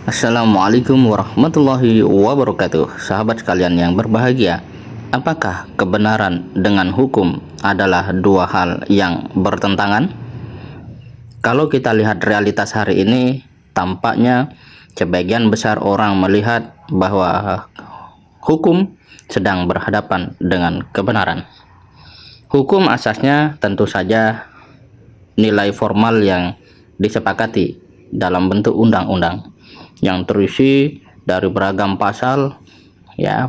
Assalamualaikum warahmatullahi wabarakatuh. Sahabat sekalian yang berbahagia, apakah kebenaran dengan hukum adalah dua hal yang bertentangan? Kalau kita lihat realitas hari ini, tampaknya sebagian besar orang melihat bahwa hukum sedang berhadapan dengan kebenaran. Hukum asasnya tentu saja nilai formal yang disepakati dalam bentuk undang-undang yang terisi dari beragam pasal,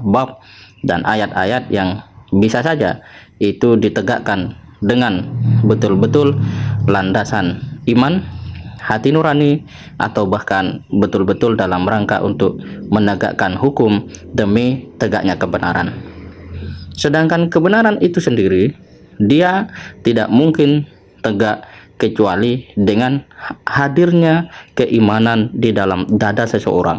bab dan ayat-ayat yang bisa saja itu ditegakkan dengan betul-betul landasan iman, hati nurani, atau bahkan betul-betul dalam rangka untuk menegakkan hukum demi tegaknya kebenaran. Sedangkan kebenaran itu sendiri, dia tidak mungkin tegak kecuali dengan hadirnya keimanan di dalam dada seseorang.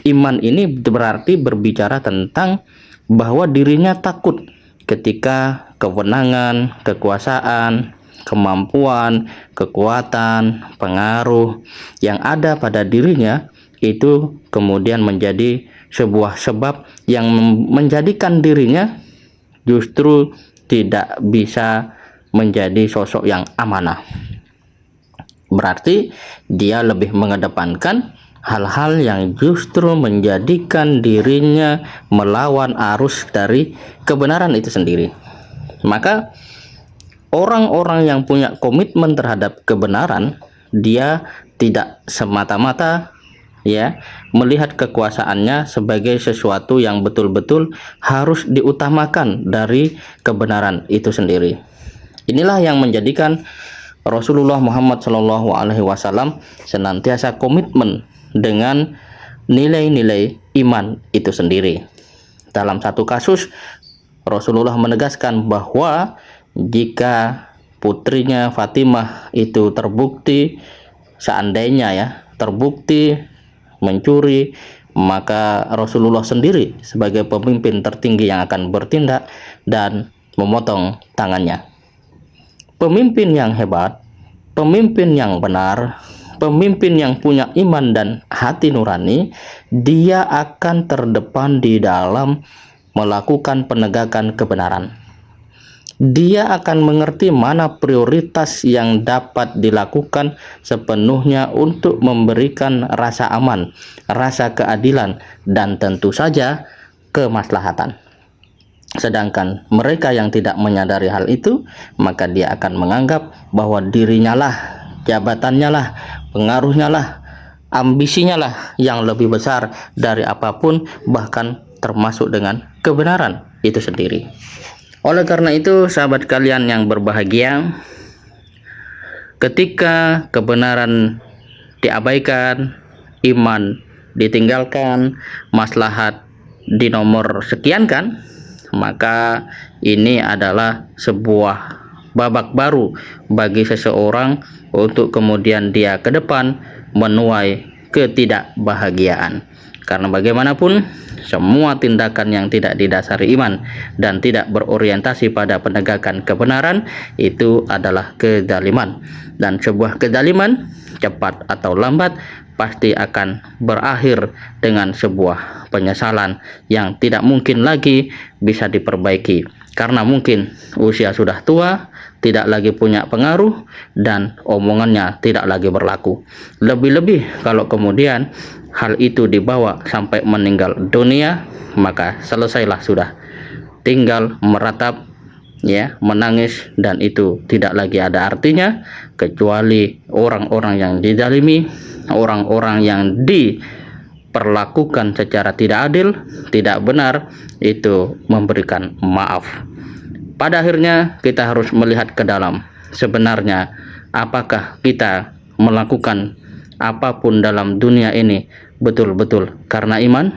Iman ini berarti berbicara tentang bahwa dirinya takut ketika kewenangan, kekuasaan, kemampuan, kekuatan, pengaruh yang ada pada dirinya itu kemudian menjadi sebuah sebab yang menjadikan dirinya justru tidak bisa menjadi sosok yang amanah. Berarti dia lebih mengedepankan hal-hal yang justru menjadikan dirinya melawan arus dari kebenaran itu sendiri. Maka orang-orang yang punya komitmen terhadap kebenaran, dia tidak semata-mata melihat kekuasaannya sebagai sesuatu yang betul-betul harus diutamakan dari kebenaran itu sendiri. Inilah yang menjadikan Rasulullah Muhammad SAW senantiasa komitmen dengan nilai-nilai iman itu sendiri. Dalam satu kasus, Rasulullah menegaskan bahwa jika putrinya Fatimah itu terbukti, seandainya terbukti mencuri, maka Rasulullah sendiri sebagai pemimpin tertinggi yang akan bertindak dan memotong tangannya. Pemimpin yang hebat, pemimpin yang benar, pemimpin yang punya iman dan hati nurani, dia akan terdepan di dalam melakukan penegakan kebenaran. Dia akan mengerti mana prioritas yang dapat dilakukan sepenuhnya untuk memberikan rasa aman, rasa keadilan, dan tentu saja kemaslahatan. Sedangkan mereka yang tidak menyadari hal itu, maka dia akan menganggap bahwa dirinya lah, jabatannya lah, pengaruhnya lah, ambisinya lah yang lebih besar dari apapun, bahkan termasuk dengan kebenaran itu sendiri. Oleh karena itu, sahabat kalian yang berbahagia, ketika kebenaran diabaikan, iman ditinggalkan, maslahat dinomor sekiankan, maka ini adalah sebuah babak baru bagi seseorang untuk kemudian dia ke depan menuai ketidakbahagiaan. Karena bagaimanapun semua tindakan yang tidak didasari iman dan tidak berorientasi pada penegakan kebenaran itu adalah kezaliman, dan sebuah kezaliman cepat atau lambat pasti akan berakhir dengan sebuah penyesalan yang tidak mungkin lagi bisa diperbaiki, karena mungkin usia sudah tua, tidak lagi punya pengaruh, dan omongannya tidak lagi berlaku. Lebih-lebih kalau kemudian hal itu dibawa sampai meninggal dunia, maka selesailah sudah. Tinggal meratap, menangis, dan itu tidak lagi ada artinya, kecuali orang-orang yang dizalimi, orang-orang yang diperlakukan secara tidak adil, tidak benar, itu memberikan maaf. Pada akhirnya kita harus melihat ke dalam, sebenarnya apakah kita melakukan apapun dalam dunia ini betul-betul karena iman,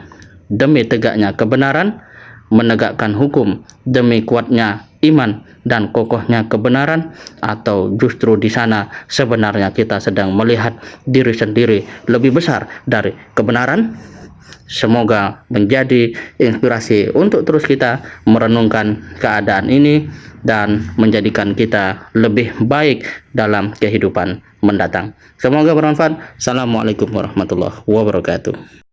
demi tegaknya kebenaran, menegakkan hukum demi kuatnya iman dan kokohnya kebenaran, atau justru di sana sebenarnya kita sedang melihat diri sendiri lebih besar dari kebenaran, semoga menjadi inspirasi untuk terus kita merenungkan keadaan ini dan menjadikan kita lebih baik dalam kehidupan mendatang. Semoga bermanfaat. Assalamualaikum warahmatullahi wabarakatuh.